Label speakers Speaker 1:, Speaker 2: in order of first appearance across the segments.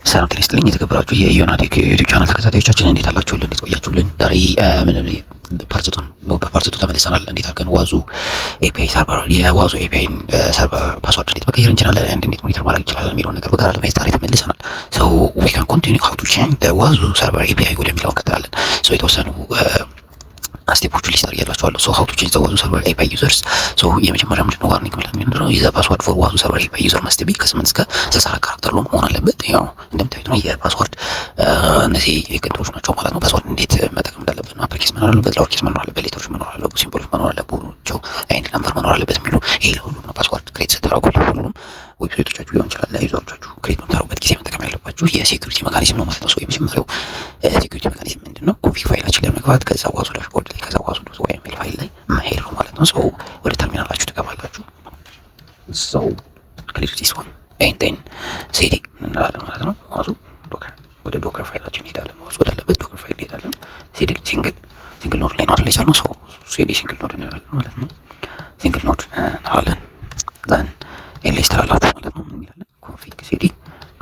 Speaker 1: ሰላም ጤና ይስጥልኝ የተከበራችሁ የዮናቴክ ዩቲዩብ ቻናል ተከታታዮቻችን እንዴት አላችሁልን? እንዴት ቆያችሁልን? ዛሬ በፓርት 2 ተመልሰናል። እንዴት አድርገን ዋዙ ኤፒአይ ሰርቨር የዋዙ ኤፒአይ ሰርቨር ፓስወርድ እንዴት መቀየር እንችላለን፣ እንዴት ሞኒተር ማድረግ እንችላለን የሚለውን ነገር በጋራ ለማየት ዛሬ ተመልሰናል። ሶ ዊ ካን ኮንቲኒው ሃው ቱ ቼንጅ ዘ ዋዙ ሰርቨር ኤፒአይ ወደሚለው እንቀጥላለን። ሶ የተወሰኑ ስቴፖቹ ሊስት አድርጌላችኋለሁ። ሶ ሃው ቱ ቼንጅ ዘ ዋዙ ሰርቨር ኤፒአይ ዩዘርስ። ሶ የመጀመሪያ ምንድነው ዋርኒንግ ምንድነው የዘ ፓስወርድ ፎር ዋዙ ሰርቨር ኤፒአይ ዩዘር መስት ቢ ከ8 እስከ 64 ካራክተር ሎንግ መሆን አለበት። ያው እንደምታዩት ነው የፓስወርድ እነዚህ የቅንጦች ናቸው ማለት ነው። ፓስወርድ እንዴት መጠቀም እንዳለበት አፕሊኬሽን መኖር አለበት፣ ላወር ኬስ መኖር አለበት፣ ሌተሮች መኖር አለበት፣ ሲምቦሎች መኖር አለባቸው፣ ኤንድ ነምበር መኖር አለበት የሚሉ ይሄ ለሁሉም ነው። ፓስወርድ ክሬት ስታደርጉ ሁሉም ዌብሳይቶቻችሁ ሊሆን ይችላል ለዩዘሮቻችሁ ክሬት በምታደርጉበት ጊዜ መጠቀም ያለባችሁ የሴኩሪቲ ሜካኒዝም ነው ማለት ነው። ሶ የመጀመሪያው ሴኩሪቲ ሜካኒዝም ምንድነው? ኮንፊግ ፋይላችን ለመግባት ከዛ ዋዙ ዳሽቦርድ ላይ ከዛ ዋዙ ዶት ዋይ የሚል ፋይል ላይ መሄድ ነው ማለት ነው። ሶ ወደ ተርሚናላችሁ ትገባላችሁ። ሶ ክሊክ ዲስ ዋን ኤንድ ዜን ሲዲ እንላለን ማለት ነው። ዋዙ ዶከር ወደ ዶከር ፋይላችን እንሄዳለን። ዋዙ ወዳለበት ዶከር ፋይል እንሄዳለን። ሲዲ ሲንግል ኖድ ላይ ነው አትላይ ነው። ሶ ሲዲ ሲንግል ኖድ እንላለን ማለት ነው። ሲንግል ኖድ እንላለን ዛን ኤልኤስ ትላላችሁ ማለት ነው። ምን ይላል? ኮንፊግ ሲዲ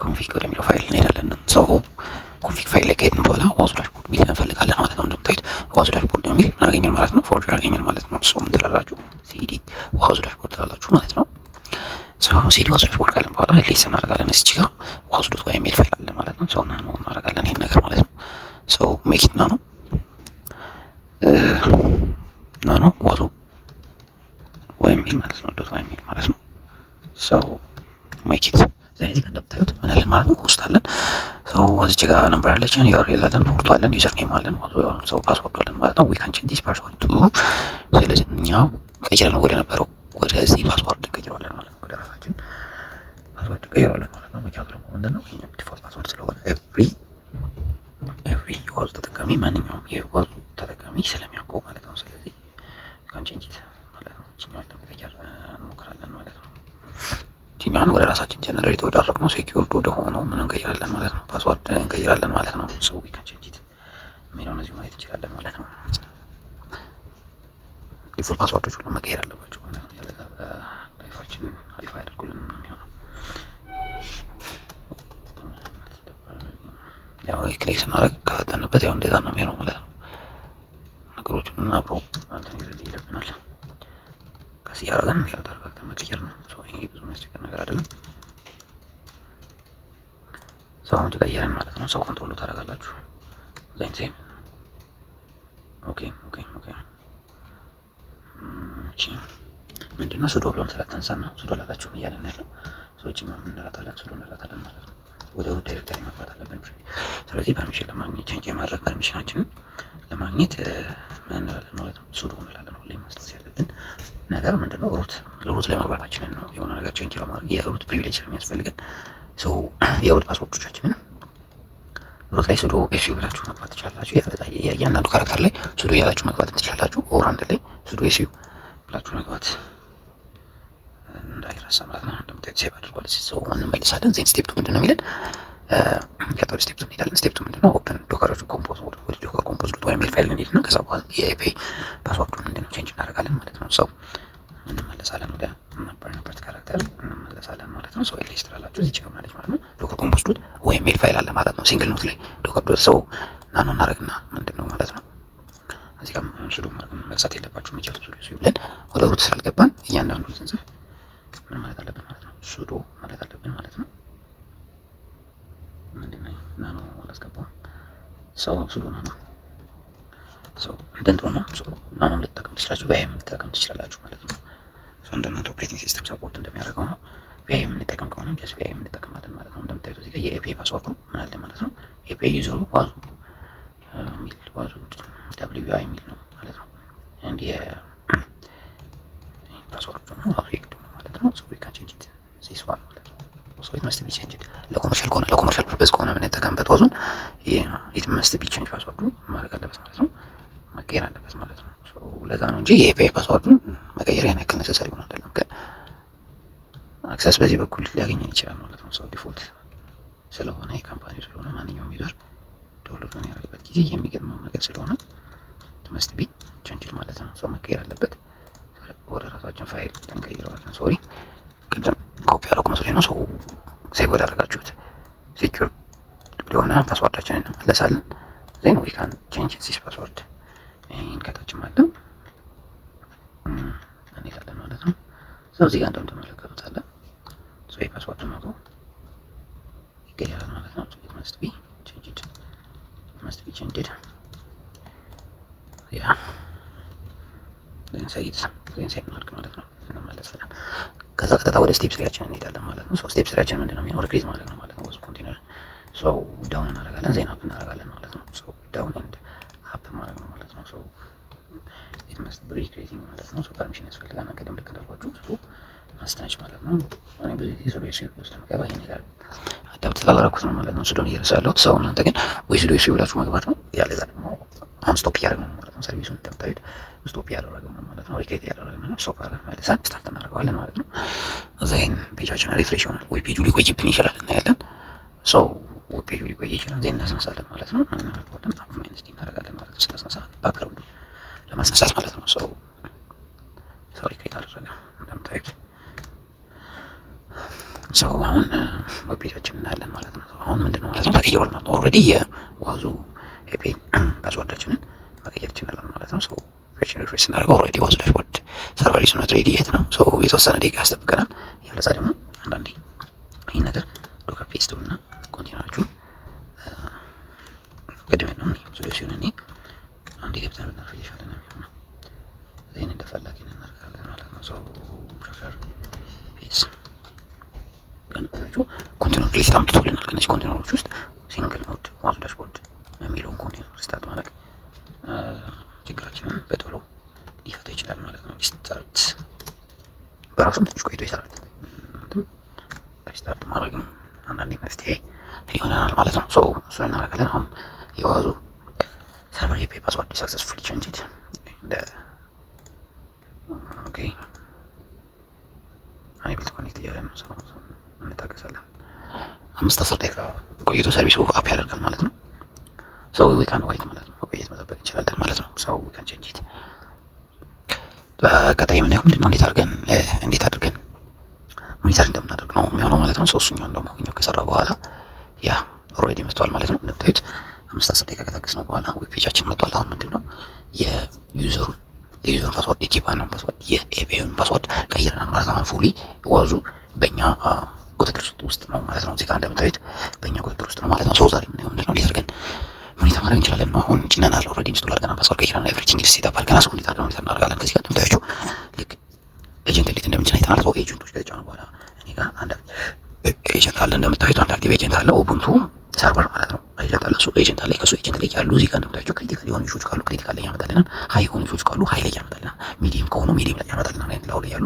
Speaker 1: ኮንፊግ ወደሚለው ፋይል እንሄዳለን። ሶ ኮንፊግ ፋይል ላይ ከሄድን በኋላ ዋዙ ዳሽቦርድ ሚል እንፈልጋለን ማለት ነው። እንደምታዩት ዋዙ ዳሽቦርድ የሚል እናገኛለን ማለት ነው። ፎልደር ያገኛል ማለት ነው። ሶ ምን ትላላችሁ? ሲዲ ዋዙ ዳሽቦርድ ትላላችሁ ማለት ነው። ሶ ሲዲ ዋዙ ዳሽቦርድ ካለን በኋላ ኤልኤስ እናደርጋለን። እዚህ ጋር ዋዙ ዶት ዋይ የሚል ፋይል አለ ማለት ነው። ሶ ናኖ እናደርጋለን ይሄን ነገር ማለት ነው። ሶ ሜክ ኢት ናኖ ዋዙ ዋይ የሚል ማለት ነው። ዶት ዋይ የሚል ማለት ነው። ሶ ሜክ ኢት ስለዚህ እንደምታዩት ምን አለን ማለት ነው። ሆስት አለን። ሶ እዚች ጋር ነምበር አለችን፣ ዩአርኤል አለን፣ ፖርት አለን፣ ዩዘር ኔም አለን፣ ሶ ፓስወርድ አለን ማለት ነው። ዊ ካን ቼንጅ ዲስ ፓስወርድ ቱ ስለዚህ እኛ ቀይረን ወደ ነበረው ወደዚህ ፓስወርድ እንቀይረዋለን ማለት ነው። ወደ ራሳችን ፓስወርድ እንቀይረዋለን ማለት ነው። ምክንያቱም ደግሞ ምንድነው የኛ ዲፎልት ፓስወርድ ስለሆነ ኤቭሪ ዋዙ ተጠቃሚ ማንኛውም የዋዙ ተጠቃሚ ስለሚያውቀው ማለት ነው። ስለዚህ ካን ቼንጅ ኢት ማለት ነው። እኛውን ለመቀየር እንሞክራለን ማለት ነው። እኛን ወደ ራሳችን ጀነሬት ወዳደረግነው ሴኪዩርድ ወደ ሆነው ምን እንቀይራለን ማለት ነው። ፓስወርድ እንቀይራለን ማለት ነው። ሶ ዊ ካን ቼንጅ ኢት የሚለውን እዚሁ ማየት እንችላለን ማለት ነው። ዲፎልት ፓስወርዶች ሁሉ መቀየር አለባቸው ማለት ነው። ያለዛ ላይፋችን አሪፍ አያደርጉልን ነው የሚሆነው። ያው ክሊክ ስናደርግ ከፈተንበት ያው እንደዛ ነው የሚሆነው ማለት ነው። ነገሮችን አብሮ ይለብናል። ቀስ እያደረገን ያው ተረጋግተን መቀየር ነው። ይሄ ብዙ የሚያስቸግር ነገር አይደለም። ሰው አሁን ተቀየረን ማለት ነው። ሰው ኮንትሮል ታደርጋላችሁ። ዜን ኦኬ እቺ ምንድነው ሱዶ ብለን ስለተንሳና ሱዶ ላላችሁ እያለን ያለው ሰዎች ምን እንላታለን? ሱዶ እንላታለን ማለት ነው። ወደ ዳይሬክተሪ መግባት አለብን። ስለዚህ ፐርሚሽን ለማግኘት ቼንጅ የማድረግ ፐርሚሽናችንን ለማግኘት ምን እንላለን ማለት ነው? ሱዶ እንላለን። ሁሌ ማስታወስ ያለብን ነገር ምንድነው ሩት ላይ መግባታችንን ነው። የሆነ ነገር ቼንጅ ለማድረግ የሩት ፕሪቪሌጅ ስለሚያስፈልገን ሶ የሩት ፓስወርዶቻችንን ሩት ላይ ሱዶ ኤስዩ ብላችሁ መግባት ትችላላችሁ። እያንዳንዱ ካራክተር ላይ ሱዶ እያላችሁ መግባት ትችላላችሁ። ኦር አንድ ላይ ሱዶ ኤስዩ ብላችሁ መግባት እንዳይረሳ ማለት ነው። እንደምታዩት ሴቭ አድርጓል። ሰው እንመልሳለን። ዜን ስቴፕ 2 ምንድነው የሚለን? ቀጣዩ ስቴፕ 2 እንሄዳለን። ስቴፕ 2 ምንድነው? ኦፕን ዶከሮች ኮምፖዝ ወደ ዶከር ኮምፖዝ ዶት ዋይ የሚል ፋይል እንሄድና ከዛ በኋላ የኤፒአይ ፓስወርዱን ምንድነው ቼንጅ እናደርጋለን ማለት ነው። ሰው እንመለሳለን ወደ ነበርንበት ካራክተር እንመለሳለን ማለት ነው። ሰው ኤልኤስ ትላላችሁ እዚህ ጋር ማለት ነው። ዶከር ኮምፖዝ ዶት ዋይ የሚል ፋይል አለ ማለት ነው። ሲንግል ኖት ላይ ዶከር ዶት ሰው ናኖ እናደርግና ምንድነው ማለት ነው እዚህ ጋር ሱዶ መግዛት የለባችሁም እያሉ ሱዶ ብለን ወደ ሩት ስላልገባን እያንዳንዱን ስንጽፍ ምን ማለት አለብን ማለት ነው? ሱዶ ማለት አለብን ማለት ነው። ምንድነው ናኖ አላስገባም። ሰው ሱዶ ናኖ ሰው እንደንተው ነው። ሰው ናኖ ልትጠቀም ትችላላችሁ፣ ቪአይኤም ልትጠቀም ትችላላችሁ ማለት ነው። ሰው እንደናንተ ኦፕሬቲንግ ሲስተም ሰፖርት እንደሚያደርገው ነው። ቪአይኤም እንጠቀም ከሆነ ጀስት ቪአይኤም እንጠቀማለን ማለት ነው። እንደምታዩት እዚህ ጋር የኤፒአይ ፓስወርዱ ምን አለ ማለት ነው። ኤፒአይ ዩዘሩ ዋዙ ሚል ዋዙ WI የሚል ነው ማለት ነው። እንዴ ፓስወርዱ ነው አፍሪክ ማለት ነው። ሶ ዊ ካን ቼንጅ ኢት ዚስ ዋን ማለት ነው። ሶ ኢት መስት ቢ ቼንጅድ ለኮመርሻል ከሆነ ለኮመርሻል ፐርፐዝ ከሆነ ምን የተጠቀምበት ዋዙን ኢት መስት ቢ ቼንጅ ፓስወርዱ ማድረግ አለበት ማለት ነው። መቀየር አለበት ማለት ነው። ሶ ለዛ ነው እንጂ የኤፒአይ ፓስወርዱን መቀየር ያን ያክል ነሰሰሪ ሆነ አይደለም። ግን አክሰስ በዚህ በኩል ሊያገኘን ይችላል ማለት ነው። ሶ ዲፎልት ስለሆነ የካምፓኒ ስለሆነ ማንኛውም ዩዘር ዳውንሎድ የሚያደርግበት ጊዜ የሚገርመው ነገር ስለሆነ መስት ቢ ቼንጅድ ማለት ነው። ሰው መቀየር አለበት። ወደ ራሳችን ፋይል እንቀይረዋለን። ሶሪ ቅድም ኮፒ ያደረኩ መስሎኝ ነው። ሰው ሴቭ ወዳደረጋችሁት ሴኩር ወደሆነ ፓስወርዳችንን እንመለሳለን። ዜን ዊ ካን ቼንጅ ዚስ ፓስወርድ ይህን ከታችም አለ እንሄዳለን ማለት ነው። ሰው እዚህ ጋር እንደምትመለከቱት አለ የፓስወርድ ኖቱ ይገኛል ማለት ነው። it must be changed ያ ዜን ማድረግ ማለት ነው። እንመለሳለን። ከዛ ቀጥታ ወደ ስቴፕ ስሪያችን እንሄዳለን ማለት ነው። ስቴፕ ስሪያችን ምንድነው የሚሆነው? ሪክሪዝ ማድረግ ነው ማለት ነው። ወዝ ኮንቲኒየር ዳውን እናደርጋለን፣ ዜን አፕ እናደርጋለን ማለት ነው። ዳውን ኤንድ አፕ ማድረግ ነው ማለት ነው። it must be creating ማለት ነው። ፐርሚሽን ያስፈልጋል። ቀደም ልክ እንዳልኳችሁ ማስታች ማለት ነው። እኔ ብዙ ጊዜ ሶሉሽን ውስጥ መገባ ይሄን ነገር አዳፕት ስላላደረኩት ነው ማለት ነው። ሱዶን እየረሳለሁት ሰው እናንተ ግን ወይ ሱዶ ብላችሁ መግባት ነው። ያለዛ ደግሞ አሁን ስቶፕ እያደረግን ነው ማለት ነው። ሰርቪሱን እንደምታዩት ስቶፕ እያደረግን ነው ማለት ነው። ሪክሬት እያደረግን ነው። ስቶፕ አደረግን ማለት ነው። ስታርት እናደርገዋለን ማለት ነው። ዜን ፔጃችን ሪፍሬሽ ይሆናል ወይ ፔጁ ሊቆይብን ይችላል እናያለን። ወይ ፔጁ ሊቆይ ይችላል። ዜን እናስነሳለን ማለት ነው። እናደርገዋለን አፕ ማይነስ ዲ እናደርጋለን ማለት ነው። ስናስነሳ ባክግራውንዱ ለማስነሳት ማለት ነው። ሪክሬት አደረገ እንደምታዩት አሁን ዌብፔጃችን እናያለን ማለት ነው። አሁን ምንድነው ማለት ነው ተቀይሯል ማለት ነው። ኦልሬዲ የዋዙ ኤፒአይ ፓስወርዳችንን መቀየር ይችላል ማለት ነው። ፔጅን ሪፍሬሽ ስናደርገው ኦልሬዲ ዋዙ ዳሽቦርድ ሰርቨር ኢዝ ኖት ሬዲ የት ነው። የተወሰነ ደቂቃ ያስጠብቀናል። ያለዛ ደግሞ አንዳንዴ ይህን ነገር ዶከር ፔስት እና ኮንቲኒራችሁ ቅድሜ ነው ሶሉሽን እኔ አንዴ ገብተን ብናርፍይሻለን ነው ዜን እንደፈላጊ እናደርጋለን ማለት ነው። ፕሪፈር ፔጅ ኮንቴነር ሊስት አምጥቶልናል። ከነዚህ ኮንቴነሮች ውስጥ ሲንግል ኖድ ዋዙ ዳሽቦርድ የሚለውን ኮንቴነር ስታርት ማድረግ ችግራችንን በቶሎ ሊፈታ ይችላል ማለት ነው። ሪስታርት በራሱም ትንሽ ቆይቶ ይሰራል። ሪስታርት ማድረግ አንዳንዴ መፍትሄ ይሆናል ማለት ነው። እሱን እናደርጋለን። አሁን የዋዙ ሰርቨር ኤፒአይ ፓስወርድ ሰክሰስፉሊ ቼንጅድ ኦኬ አንብል ኮኔክት እያለ ነው። እንታገሳለን። 5-10 ደቂቃ ቆይቶ ሰርቪሱ አፕ ያደርጋል ማለት ነው። ዊ ካን ዋይት ማለት ነው። ቆየት መጠበቅ እንችላለን ማለት ነው። ዊ ካን ቼንጅ ኢት። በቀጣይ የምናየው ምንድነው እንዴት አድርገን ሞኒተር እንደምናደርግ ነው የሚሆነው ማለት ነው። እሱኛውን ደግሞ ከሰራ በኋላ ያ ኦልሬዲ መጥቷል ማለት ነው። እንደምታዩት 5-10 ደቂቃ ከታገስነው በኋላ ዌብ ፔጃችን መጥቷል። አሁን ምንድነው የዩዘሩን ፓስወርድ የጂባንን ፓስወርድ የኤፒአይን ፓስወርድ ቀይረናል ማለት ነው። ፉሊ ዋዙ በእኛ ቁጥጥር ውስጥ ነው ማለት ነው። እዚህ ጋር እንደምታዩት በእኛ ቁጥጥር ውስጥ ነው ማለት ነው። ዛሬ ምንድነው እንዴት አድርገን ሞኒተር ማድረግ እንችላለን ነው። አሁን ጭነናል ኦልሬዲ ኢንስቶል አድርገናል። ፓስወርድ ቀይረናል። ኤቭሪቲንግ ሴትአፕ አድርገናል። እንዴት አድርገን ሞኒተር እናደርጋለን? ከዚህ ጋር እንደምታዩት ልክ ኤጀንት እንዴት እንደምንጭን አይተናል። ኤጀንቶች ከተጫኑ በኋላ እኔ ጋር አንድ ኤጀንት አለ እንደምታዩት፣ አንድ አክቲቭ ኤጀንት አለ። ኡቡንቱ ሰርቨር ማለት ነው። ኤጀንት አለ፣ እሱ ኤጀንት አለ። ከሱ ኤጀንት ላይ ያሉ እዚህ ጋር እንደምታዩት ክሪቲካል የሆኑ ኢሹዎች ካሉ ክሪቲካል ላይ ያመጣልናል። ሃይ የሆኑ ኢሹዎች ካሉ ሃይ ላይ ያመጣልናል። ሚዲየም ከሆኑ ሚዲየም ላይ ያመጣልናል። ላው ላይ ያሉ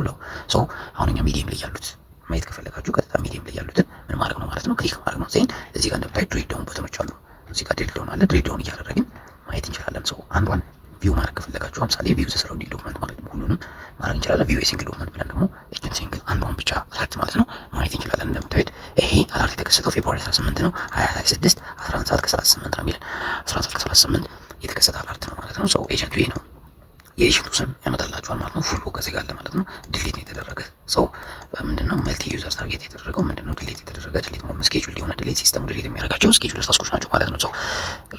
Speaker 1: አሁን እኛ ሚዲየም ላይ ያሉት ማየት ከፈለጋችሁ ቀጥታ ሚዲየም ላይ ያሉትን ምን ማድረግ ነው ማለት ነው፣ ክሊክ ማድረግ ነው። ዜን እዚህ ጋር እንደምታዩት ድሪል ዳውን ቦተሞች አሉ። እዚህ ጋር ድሪል ዳውን አለ። ድሪል ዳውን እያደረግን ማየት እንችላለን። አንዷን ቪው ማድረግ ከፈለጋችሁ ለምሳሌ ቪው ሰራውንዲንግ ዶክመንት ማለት ነው፣ ሁሉንም ማድረግ እንችላለን። ቪው ሲንግል ዶክመንት ብለን ደግሞ ኤጀንት ሲንግል አንዷን ብቻ አላርት ማለት ነው ማየት እንችላለን። እንደምታዩት ይሄ አላርት የተከሰተው ፌብሩዋሪ 18 ነው 2026 11:38 ነው የሚለን 11:38 የተከሰተ አላርት ነው ማለት ነው። ኤጀንቱ ይሄ ነው። የኤጀንቱ ስም ያመጣላችኋል ማለት ነው። ፉል ከዚህ ጋር አለ ማለት ነው። ዲሊት ነው የተደረገ ምንድነው መልቲ ዩዘር ታርጌት የተደረገው ምንድነው ዲሊት የተደረገ ዲሊት ነው። ስኬጁል የሆነ ዲሊት ሲስተም ዲሊት የሚያደርጋቸው ስኬጁል ታስኮች ናቸው ማለት ነው።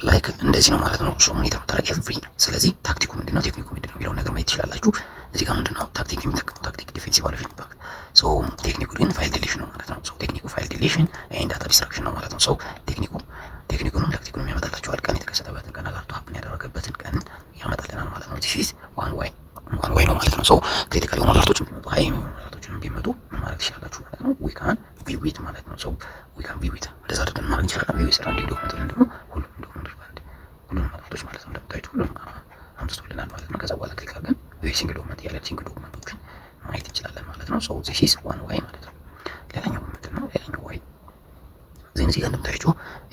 Speaker 1: ላይክ እንደዚህ ነው ማለት ነው። ሞኒተር ማድረግ ኤቭሪ። ስለዚህ ታክቲኩ ምንድነው ቴክኒኩ ምንድነው የሚለውን ነገር ማየት ትችላላችሁ። እዚህ ጋር ምንድነው ታክቲክ የሚጠቀመው ታክቲክ ዲፌንሲቭ አለ ኢምፓክት። ቴክኒኩ ግን ፋይል ዲሊሽን ነው ማለት ነው። ቴክኒኩ ፋይል ዲሊሽን ኤንድ ዳታ ዲስትራክሽን ነው ማለት ነው። ቴክኒኩንም ታክቲኩንም ያመጣላችኋል። ቀን የተከሰተበትን ቀን አጋርቶ ሀፕን ያደረገበትን ቀን ያመጣልናል ማለት ነው። ዲስ ኢዝ ዋን ዋይ ነው ማለት ነው። ክሪቲካል የሆኑ አለርቶችን ቢመጡ ሃይ የሆኑ አለርቶችን ቢመጡ ማድረግ ትችላላችሁ ማለት ነው። ዊ ካን ቪው ኢት ማለት ነው። ዊ ካን ቪው ኢት እንደዛ አድርገን ማድረግ እንችላለን። ቪው ሰራውንዲንግ ዶክመንት ወይም ደግሞ ሁሉም ዶክመንቶች ማለት ሁሉም አለርቶች ማለት ነው። እንደምታዩት ሁሉም አምጥቶልናል ማለት ነው። ከዛ በኋላ ክሊክ አድርገን ቪው ሲንግል ዶክመንት ያለ ሲንግል ዶክመንቶችን ማየት እንችላለን ማለት ነው። ዚስ ኢዝ ዋን ዋይ ማለት ነው። ሌላኛው ምንድን ነው? ሌላኛው ዋይ እዚህ ጋር እንደምታዩት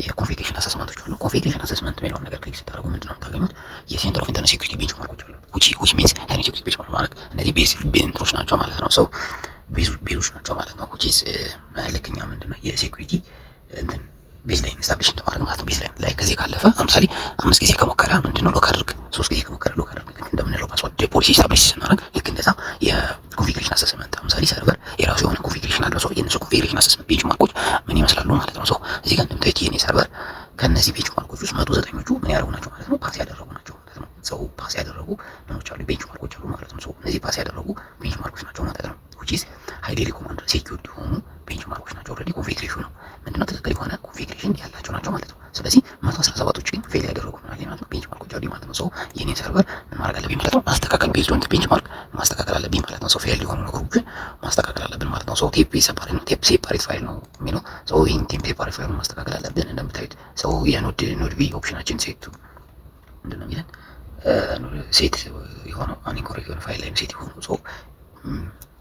Speaker 1: የኮንፊግሬሽን አሰስመንቶች አሉ። ኮንፊግሬሽን አሰስመንት የሚለውን ነገር ክሊክ ስታደርጉ ምንድነው የምታገኙት? የሴንተር ኦፍ ኢንተርኔት ሴኩሪቲ ቤንችማርኮች አሉ። which means ኢንተርኔት ሴኩሪቲ ቤንችማርክ ማለት እነዚህ ቤንቾች ናቸው ማለት ነው። ቤዞች ናቸው ማለት ነው። which is ልክኛ ምንድነው የሴኩሪቲ እንትን ቤዝ ላይ ኢንስታሌሽን ተማረግ ማለት ነው። ቤዝ ላይ ከዚህ ካለፈ ለምሳሌ 5 ጊዜ ከሞከረ ምንድነው ሎክ አድርግ፣ 3 ጊዜ ከሞከረ ሎክ አድርግ እንደምንለው ፓስወርድ ፖሊሲ ስታብሊሽ ስናደርግ ልክ እንደዛ የኮንፊግሬሽን አሰስመንት ለምሳሌ ሰርቨር የራሱ የሆነ ኮንፊግሬሽን አለው። የነሱ ኮንፊግሬሽን አሰስመንት ቤንችማርኮች ምን ይመስላሉ ማለት ነው። እዚህ ጋር እንደምታዩት የኔ ሰርቨር ከነዚህ ቤንችማርኮች ውስጥ 109ኞቹ ምን ያደረጉ ናቸው ማለት ነው? ፓስ ያደረጉ ናቸው ማለት ነው። ሰው ፓስ ያደረጉ ምኖች አሉ ቤንችማርኮች አሉ ማለት ነው። ሰው እነዚህ ፓስ ያደረጉ ቤንችማርኮች ናቸው ማለት ነው። which is highly recommended ሴኩሪቲ የሆኑ ቤንችማርኮች ናቸው። ኦልሬዲ ኮንፊግሬሽኑ ምንድነው ትክክል የሆነ ኮንፊግሬሽን ያላቸው ናቸው ማለት ነው። ስለዚህ 117ቶች ግን ፌል ያደረጉ ማለት ነው ቤንችማርኮች አሉ ማለት ነው። ሰው የኔን ሰርቨር ምን ማድረግ አለብኝ ማለት ነው? ማስተካከል ቤዝድ ኦን ቤንችማርክ ማስተካከል አለብኝ ማለት ነው። ሰው ፌል የሆኑ ነገሮችን ማስተካከል አለብን ማለት ነው። ሰው ቴፕ ሴፓሬት ነው፣ ቴፕ ሴፓሬት ፋይል ነው የሚለው። ሰው ይሄን ቴፕ ሴፓሬት ፋይል ማስተካከል አለብን። እንደምታዩት ሰው የኖድ ቪ ኦፕሽናችን ሴት ምንድነው የሚለን ሴት የሆነው አንኮሬክት የሆነ ፋይል ላይ ሴት የሆነው ሰው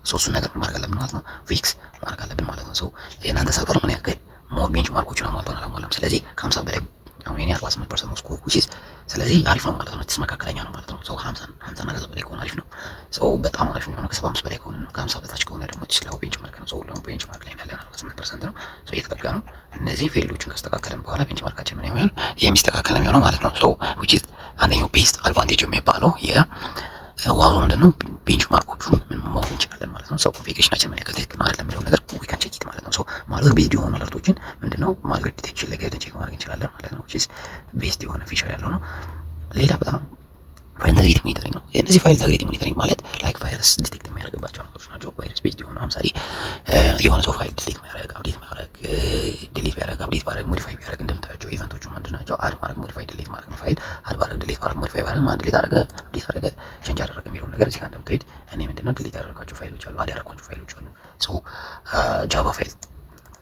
Speaker 1: ሶስቱን ነገር ማድረግ አለብን ማለት ነው። ፊክስ ማድረግ አለብን ማለት ነው። ሰው የእናንተ ሰርቨር ምን ያክል ሞር ቤንችማርኮችን አሟልቷል አላሟላም? ስለዚህ ከ50 በላይ አሁን የኔ 48% ነው ስኮር which is ስለዚህ አሪፍ ነው ማለት ነው። ትስ መካከለኛ ነው ማለት ነው። ሰው 50 እና ከዛ በላይ ከሆነ አሪፍ ነው። ሰው በጣም አሪፍ ነው። ከ75 በላይ ከሆነ ነው። ከ50 በታች ከሆነ ደግሞ ስለው ቤንችማርክ ነው። ሰው ደግሞ ቤንችማርክ ላይ ያለ 48% ነው። ሰው እየተጠጋ ነው። እነዚህ ፌልዶችን ካስተካከለን በኋላ ቤንችማርካችን ምን ይሆናል? የሚስተካከል ነው የሚሆነው ማለት ነው። ሰው which is አንደኛው ቤስት አድቫንቴጅ የሚባለው ዋው ምንድነው? ቤንችማርኮቹ ምን ማወቅ እንችላለን ማለት ነው። ሰው ኮንፊግሬሽናችን ምን ያክል ትክክል ነው አይደለም የሚለው ነገር we can check it ማለት ነው። ሰው ማለት ቤዝድ የሆኑ አለርቶችን ምንድነው ማልዌር ዲቴክሽን ላይ ገብተን ቼክ ማድረግ እንችላለን ማለት ነው። which is ቤስድ የሆነ ፊቸር ያለው ነው። ሌላ በጣም ፋይል ኢንተግሪቲ ሞኒተሪንግ ነው። እነዚህ ፋይል ኢንተግሪቲ ሞኒተሪንግ ማለት ላይክ ቫይረስ ዲቴክት የሚያደርግባቸው ነገሮች ናቸው። ቫይረስ ቤዝድ የሆነ ለምሳሌ የሆነ ሰው ፋይል ዲቴክት የሚያደርግ አፕዴት የሚያደርግ ዲሊት ቢያደርግ አፕዴት ቢያደርግ ሞዲፋይ ቢያደርግ እንደምታያቸው ኢቨንቶቹ ምንድን ናቸው? አድ ማድረግ፣ ሞዲፋይ፣ ዲሊት ማድረግ ነው። ፋይል አድ ማድረግ፣ ዲሊት ማድረግ፣ ሞዲፋይ ማድረግ ማለት ዲሊት አደረገ፣ አፕዴት አደረገ፣ ቼንጅ አደረገ የሚለውን ነገር እዚህ ጋር እንደምታዩት እኔ ምንድነው ዲሊት ያደረጋቸው ፋይሎች አሉ፣ አድ ያደረኳቸው ፋይሎች አሉ። ሶ ጃቫ ፋይል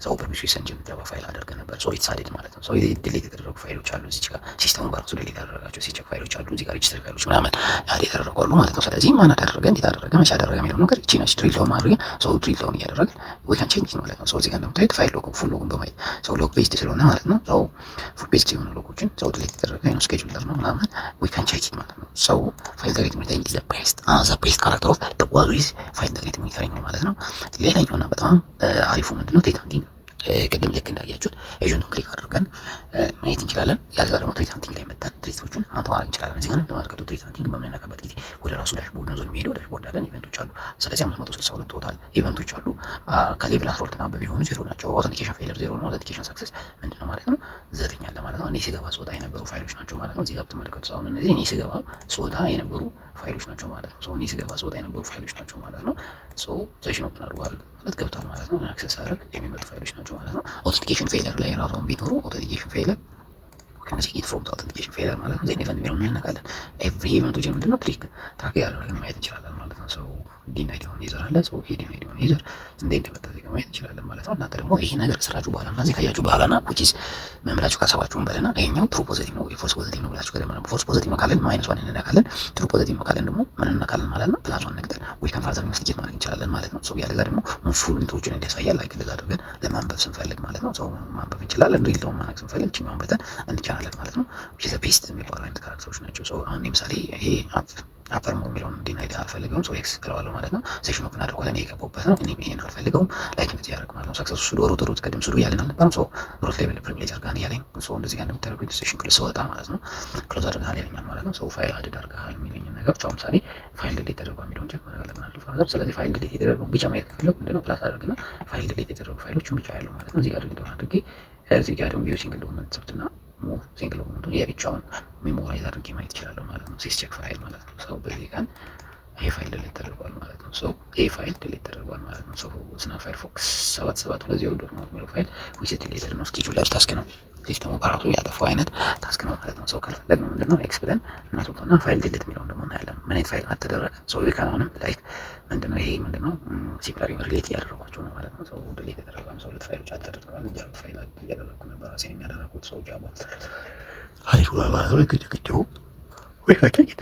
Speaker 1: ሰው በሚሽን ጃቫ ፋይል አደረገ ነበር። ሶ ኢትስ አድድ ማለት ነው። ሶ ዲሊት የተደረጉ ፋይሎች አሉ እዚህ ጋር ሲስተሙ በራሱ ዲሊት ያደረጋቸው ሲስተም ፋይሎች አሉ እዚህ ጋር ሬጅስተር ፋይሎች ምናምን አድ የተደረጉ አሉ ማለት ነው። ስለዚህ ማን አደረገ፣ እንዴት አደረገ፣ መቼ አደረገ የሚለው ነገር እቺ ነች ድሪል ዳውን ማድረግ። ሶ ድሪል ዳውን እያደረገ we can change ማለት ነው። ሶ እዚህ ጋር እንደምታዩት ፋይል ሎግ ፉል ሎግን በማየት ሶ ሎግ ቤዝድ ስለሆነ ማለት ነው። ሶ ፉል ቤዝድ የሆኑ ሎጎችን ሶ ዲሊት የተደረገ ነው ስኬጁለር ነው ምናምን we can check it ማለት ነው። ሶ ፋይል ኢንተግሪቲ ሞኒተሪንግ is the best character of the Huawei ፋይል ኢንተግሪቲ ሞኒተሪንግ ነው ማለት ነው። ሌላኛውና በጣም አሪፉ ምንድነው? ቴት ሃንቲንግ ቅድም ልክ እንዳያችሁት ኤጀንቱን ክሊክ አድርገን ማየት እንችላለን። ያዛ ደግሞ ትሪት ሃንቲንግ ላይ መጣን ትሪቶቹን ማተዋል እንችላለን። እዚህ ጋር እንደማርከቱ ትሪት ሃንቲንግ በምንነካበት ጊዜ ወደ ራሱ ዳሽቦርድ ነው የሚሄደው። ዳሽቦርድ አለን፣ ኢቨንቶች አሉ። ስለዚህ 562 ቶታል ኢቨንቶች አሉ። ከሌቭል 12 እና በቢሆኑ ዜሮ ናቸው። አውተንቲኬሽን ፌለር ዜሮ ነው። አውተንቲኬሽን ሰክሰስ ምንድነው ማለት ነው? 9 አለ ማለት ነው። እኔ ሲገባ ስወጣ የነበሩ ፋይሎች ናቸው ማለት ነው። እዚህ ጋር ብትመለከቱት አሁን እነዚህ እኔ ሲገባ ስወጣ የነበሩ ፋይሎች ናቸው ማለት ነው። እኔ ሲገባ ስወጣ የነበሩ ፋይሎች ናቸው ማለት ነው። ሴሽን ኦፕን አድርጓል ማለት ገብቷል ማለት ነው። አክሰስ አድርግ የሚመጡ ፋይሎች ናቸው ማለት ነው። አውተንቲኬሽን ፌለር ላይ ራሱን ቢኖሩ አውተንቲኬሽን ፌለር ከነዚህ ጌት ፍሮም አውተንቲኬሽን ፌለር ማለት ነው። ዜን ኢቨንት የሚለውን እናነካለን። ኤቭሪ ኢቨንቶች ምንድነው ክሊክ ታግ ያደረግን ማየት እንችላለን ማለት ነው። ሰው ዲናይድ የሆነ ዩዘር አለ። ሰው ዲናይድ የሆነ ዩዘር እንዴት እንደመጣ እዚህ ጋር ማየት እንችላለን ማለት ነው። እናንተ ደግሞ ይሄ ነገር ስራችሁ በኋላ እና እዚህ ካያችሁ በኋላ እና which is ምን ብላችሁ ካሰባችሁን በለና ይሄኛው ትሩ ፖዚቲቭ ነው የፎልስ ፖዚቲቭ ነው ብላችሁ ከደመና ፎልስ ፖዚቲቭ ነው ካለን ማይነስ ዋን እንነካለን። ትሩ ፖዚቲቭ ነው ካለን ደግሞ ምን እንነካለን ማለት ነው? ፕላስ ዋን ነክተን ወይ ከንፋዘር ኢንቨስቲጌት ማድረግ እንችላለን ማለት ነው። ሰው ያለዛ ደግሞ ፉል ኢንትሮችን እንዲያሳያል ላይክ እንደዛ አድርገን ለማንበብ ስንፈልግ ማለት ነው። ሰው ማንበብ እንችላለን። ሪል ዳውን ማድረግ ስንፈልግ ቺኛውን በተን እንቻላለን ማለት ነው። which is a beast የሚባሉ አይነት ካራክተሮች ናቸው። ሰው አሁን ለምሳሌ ይሄ አፈርሞ የሚለውን ዲናይድ አልፈልገውም። ሰው ኤክስ እለዋለሁ ማለት ነው። ሴሽን ኦፕን አድርጓል። እኔ የገባሁበት ነው። እኔ ይሄን አልፈልገውም። ላይክ እንደዚህ ያደርግ ማለት ነው። ሰክሰስ ሱዶ ሩት ቀደም ሱዶ ያለን አልነበረም። ሰው ሩት ሌቭል ፕሪቪሌጅ አድርጋን ያለኝ ሰው እንደዚህ ጋር እንደምታደርጉት ሴሽን ክሎዝ ወጣ ማለት ነው። ክሎዝ አድርጋን ያለኛል ማለት ነው። ሰው ፋይል አድድ አድርጋን የሚለኝ ነገር ቻው ምሳሌ ፋይል ዲሊት ተደርጓል የሚለውን ቼክ ማድረግ አለብን አልፎ ፋዘር። ስለዚህ ፋይል ዲሊት የተደረገው ብቻ ማየት ከፈለኩ ምንድነው ፕላስ አድርግና ፋይል ዲሊት የተደረጉ ፋይሎችን ብቻ ያለው ማለት ነው። እዚህ ጋር ዲሊት አድርጌ እዚህ ጋር ደግሞ ቪው ሲንግል ዶክመንት ሰብትና ሲንግል ዶክመንቱ የብቻውን ሜሞራይዝ አድርጌ ማየት ይችላል ማለት ነው። ሲስ ቼክ ፋይል ማለት ነው። ሰው በዚህ ጋር ይሄ ፋይል ዲሊት ተደርጓል ማለት ነው። ሰው ይሄ ፋይል ዲሊት ተደርጓል ማለት ነው። ሰው ስናፕ ፋየርፎክስ 7720.ሞት የሚለው ፋይል ዊዝ ዲሊትድ ነው። ስኬጁለር ታስክ ነው። ሲስተሙ በራሱ ያጠፋው አይነት ታስክ ነው ማለት ነው። ሰው ካልፈለግን ምንድነው ኤክስ ብለን እናስወጣና ፋይል ዲሊት የሚለውን ደግሞ እናያለን። ምን አይነት ፋይል አልተደረገ ሰው ይካናንም ላይክ ምንድነው ይሄ ምንድነው ሲፕላሪ ሪሌት እያደረጓቸው ነው ማለት ነው። ሰው ዲሊት የተደረገው ሰው ሁለት ፋይሎች አልተደረገዋል። ጃቫ ፋይል እያደረኩ ነበር ራሴን የሚያደረጉት ሰው ጃቫ አሪፍ ነው ማለት ነው። ግድግዳው ወይ ካቸኪት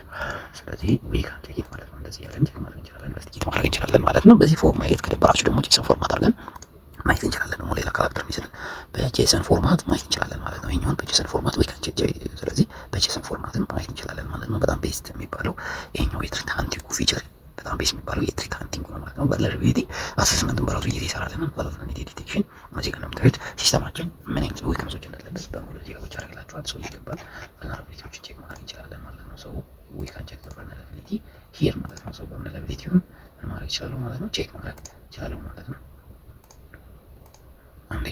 Speaker 1: ስለዚህ ወይ ካቸኪት ማለት ነው። እንደዚህ ያለን ቼክ ማድረግ እንችላለን፣ ኢንቨስቲጌት ማድረግ እንችላለን ማለት ነው። በዚህ ፎርም ማየት ከደበራችሁ ደግሞ ጄሰን ፎርማት አድርገን ማየት እንችላለን። ደግሞ ሌላ ካራክተር ሚስል በጄሰን ፎርማት ማየት እንችላለን ማለት ነው። ይሄኛውን በጄሰን ፎርማት ወይ ካቸኪት ስለዚህ በጄሰን ፎርማትም ማየት እንችላለን ማለት ነው። በጣም ቤስት የሚባለው ይሄኛው የትሪት ሃንቲንግ ፊቸር በጣም ቤስ የሚባለው የትሪት ሃንቲንግ ነው ማለት ነው። ቨልነራቢሊቲ አሰስመንትን በራሱ ጊዜ ይሰራልና ቨልነራቢሊቲ ዲቴክሽን እዚህ ጋር እንደምታዩት ሲስተማችን ምን አይነት ዊክነሶች እንዳለበት በሙሉ እዚህ ጋር ብቻ አድርግላችኋል። ሰው ይገባል ቨልነራቢሊቲዎችን ቼክ ማድረግ እንችላለን ማለት ነው። ሰው ዊ ካን ቼክ ቨልነራቢሊቲ ሂር ማለት ነው። ሰው ቨልነራቢሊቲውን ምን ማድረግ ይችላሉ ማለት ነው፣ ቼክ ማድረግ ይችላሉ ማለት ነው። አንዴ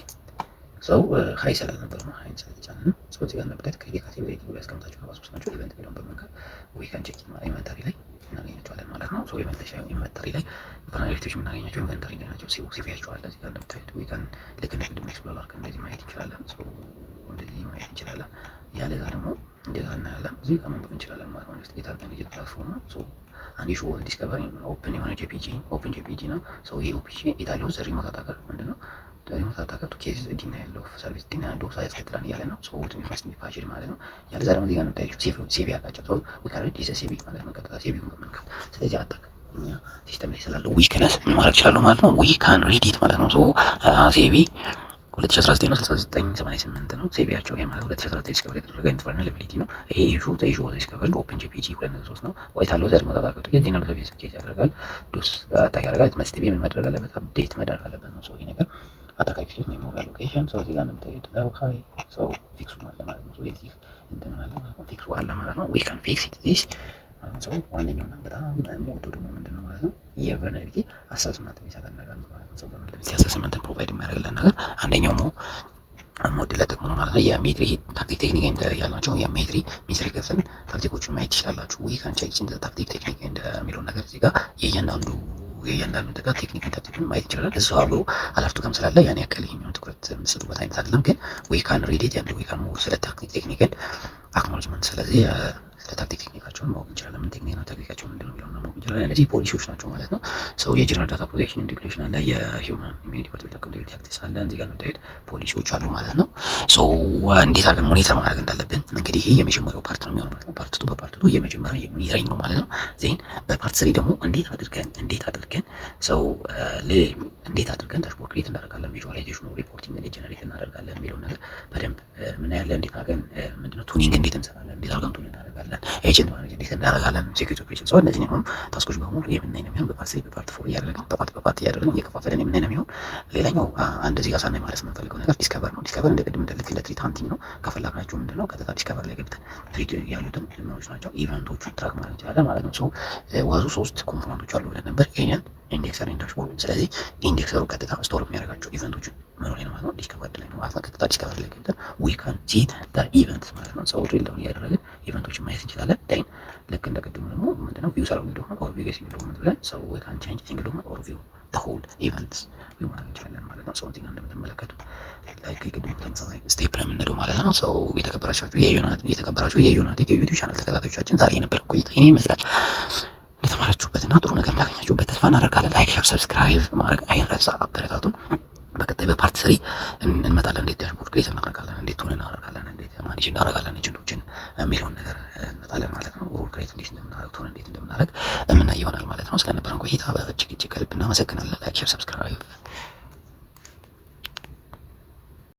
Speaker 1: ሰው ሀይ ስላልነበር ነው ሀይን ስለተጫነ ነው። እዚህ ጋር እንደምታዩት ከየካቴጎሪ ሬቲንግ ላይ ያስቀምጣቸው 43 ናቸው። ኢቨንት የሚለውን በመንካት ዊካን ቼክ ኢንቨንተሪ ላይ እናገኛቸዋለን ማለት ነው። ሶ ኢንቨንተሪ ላይ ፓናሊስቶች የምናገኛቸው ኢንቨንተሪ ላይ ናቸው። ሲቪያቸዋል እዚህ ጋር እንደምታዩት ዊካን ልክ እንደ ቅድም ኤክስፕሎር አድርገን እንደዚህ ማየት እንችላለን። ሶ እንደዚህ ማየት እንችላለን። ያለዛ ደግሞ እንደዛ እናያለን። እዚህ ጋር ማንበብ እንችላለን ማለት ነው። ኢንቨስቲጌት አድርገን ዲጂታል ፕላትፎርም ነው። ሶ አንድ ሾው ዲስከቨሪ ኦፕን የሆነ ጄፒጂ ኦፕን ጄፒጂ ነው። ሶ ይሄ ኦፒጂ ኢታሊ ውስጥ ሪሞት አታከር ምንድነው ሪሞት አታከር ቱ ኬዝ ዲናይል ኦፍ ሰርቪስ ዲናይል ኦፍ ሳይት ያስከትላል እያለ ነው። ሶ ቱ ኢንቨስት ፓሽን ማለት ነው። ያለዛ ደግሞ እዚህ ጋር እንደምታዩት ሲቪ ያላቸው ሶ ዊ ካን ሪድ ዲስ ሲቪ ማለት ነው። ቀጥታ ሲቪውን በመንካት ስለዚህ አታክ እኛ ሲስተም ላይ ስላለው ዊክነስ ምን ማድረግ ይችላል ማለት ነው። ዊ ካን ሪድ ኢት ማለት ነው። ሶ ሲቪ 2019 ነው 6988 ነው ሴቪያቸው ይሄ ማለት 2019 ዲስከቨሪ የተደረገ ኢንተርናሊቢሊቲ ነው። ይሄ ኢሹ ዲስከቨሪ ኦፕን ጂፒጂ 2.3 ነው። ዋይት አለው ዘር መጣጣቀቱ የዚህ ነው ሰርቪስ ኬዝ ያደርጋል ዱስ አታክ ያደርጋል መስቲቪ ምን ማድረግ አለበት አፕዴት መደረግ አለበት ነው። ሶ ይሄ ነገር አታካይ ፊት ነው ሞባይል ሎኬሽን ሶ እዚህ ጋር እንደምታዩት ሎካል ሶ ፊክሱ ማለት ነው። ሶ እዚህ እንትን ማለት ነው ፊክሱ አለ ማለት ነው። ዊ ካን ፊክስ ኢት ዲስ ሰው ዋነኛው እና በጣም የምወደው ደግሞ ምንድን ነው ማለት ነው የቨርናሊቲ አሰስመንት የሚሰጠን ነገር ነው ማለት ነው። ሰው በቨርናሊቲ አሰስመንትን ፕሮቫይድ የሚያደርግልን ነገር አንደኛው ሞዴል ጥቅሙ ነው ማለት ነው። የሜትሪ ታክቲክ ቴክኒክ እንደ ያላቸው የሜትሪ ገብተን ታክቲኮችን ማየት ትችላላችሁ። ዊ ካን ቼክ ኢን ታክቲክ ቴክኒክ እንደሚለው ነገር እዚህ ጋር የእያንዳንዱ ጥቃት ቴክኒክ ታክቲክን ማየት ይችላል። እዛው አብሮ አላፍቱ ጋርም ስላለ ያን ያክል የሚሆን ትኩረት የምትሰጡበት አይነት አይደለም። ግን ዊ ካን ሪድ ኢት ዊ ካን ሞር ስለ ታክቲክ ቴክኒክን አክኖሎጅመንት ስለዚህ ስለ ታክቲክ ቴክኒካቸውን ማወቅ እንችላለን። ምን ቴክኒክ ነው ታክቲካቸው ምንድን ነው የሚለውን ማወቅ እንችላለን። እነዚህ ፖሊሲዎች ናቸው ማለት ነው። ሰው የጀነራል ዳታ ፕሮቴክሽን ኢንቴግሬሽን አለ፣ የሂውማን ኢሚዩኒቲ ፕሮቴክሽን ኮምፒውተር ታክቲክስ አለ። እዚህ ጋር እንደምታዩት ፖሊሲዎች አሉ ማለት ነው። ሶ እንዴት አድርገን ሞኒተር ማድረግ እንዳለብን እንግዲህ ይሄ የመጀመሪያው ፓርት ነው የሚሆነው ማለት ነው። በፓርት ቱ የመጀመሪያው የሞኒተሪንግ ነው ማለት ነው። ዜን በፓርት 3 ደግሞ እንዴት አድርገን ሰው እንዴት አድርገን ዳሽቦርድ ክሬት እናደርጋለን፣ ቪዥዋላይዜሽኑ ሪፖርቲንግ እንዴት ጀነሬት እናደርጋለን የሚለውን ነገር በደንብ ምን ያለ እንዴት አድርገን ምንድነው ቱኒንግ እንዴት እንሰራለን፣ እንዴት አድርገን ቱኒንግ እናደርጋለን፣ ኤጀንት ማኔጅ እንዴት እናደርጋለን፣ ሴኩሪቲ ኦፕሬሽን ሰው እነዚህ ነው ታስኮች በሙሉ የምናይ ነው የሚሆን በፓርት 3 በፓርት 4 እያደረግን በፓርት እያደረግን እየከፋፈለን የምናይ ነው የሚሆን። ሌላኛው አንድ እዚህ ጋር ሳናይ ማለት የምንፈልገው ነገር ዲስከቨር ነው። ዲስከቨር እንደ ቅድም እንዳልኩት እንደ ትሪት ሃንቲንግ ነው። ከፈለግናቸው ምንድነው ቀጥታ ዲስከቨር ላይ ገብተን ትሪት ያሉትን ምኖች ናቸው ኢቨንቶቹን ትራክ ማድረግ እንችላለን ማለት ነው። ሶ ዋዙ 3 ኮምፖነንቶች አሉ ብለን ነበር ኤጀንት ኢንዴክሰር ዳሽቦርድ። ስለዚህ ኢንዴክሰሩ ቀጥታ ስቶር የሚያደርጋቸው ኢቨንቶችን ምን ላይ ነው ማለት ነው ዲስከቨር ላይ ነው ማለት ነው። ቀጥታ ዲስከቨር ላይ ገብተን ዊ ካን ሲ ዘ ኢቨንትስ ማለት ነው። ሰው ድሪል ዳውን እያደረግን ኢቨንቶችን ማየት እንችላለን። ዳይን ልክ እንደ ቅድሙ ደግሞ ምንድነው ቪው ሰራው እንደሆነ ኦር ቪው ጌሲንግ እንደሆነ ብለን ሰው ዊ ካን ቼንጅ ሲንግል እንደሆነ ኦር ቪው ዘ ሆል ኢቨንትስ ቪው ማድረግ እንችላለን ማለት ነው። ሰው እዚህ ጋር እንደምትመለከቱ ላይክ ቅድሙ ተመሳሳይ ስቴፕ ነው የምንሄደው ማለት ነው። ሰው የተከበራችሁ የዩናይትድ የዩቲዩብ ቻናል ተከታታዮቻችን ዛሬ የነበረው ቆይታ ይሄን ይመስላል። እንደተማራችሁበትና ጥሩ ነገር እንዳገኛችሁበት ተስፋ እናደርጋለን። ላይክ፣ ሼር፣ ሰብስክራይብ ማድረግ አይረሳ። አበረታቱን። በቀጣይ በፓርት 3 እንመጣለን። እንዴት ዳሽቦርድ ክሬት እናደርጋለን፣ እንዴት ቱን እናደርጋለን፣ እንዴት ማኔጅ እናደርጋለን ኤጀንቶችን የሚለውን ነገር እንመጣለን ማለት ነው። ሮል ክሬት እንዴት እንደምናደርግ ቱን እንዴት እንደምናደርግ የምናይ ይሆናል ማለት ነው። ስለነበረን ቆይታ በእጅግ ከልብ እናመሰግናለን። ላይክ፣ ሼር፣ ሰብስክራይብ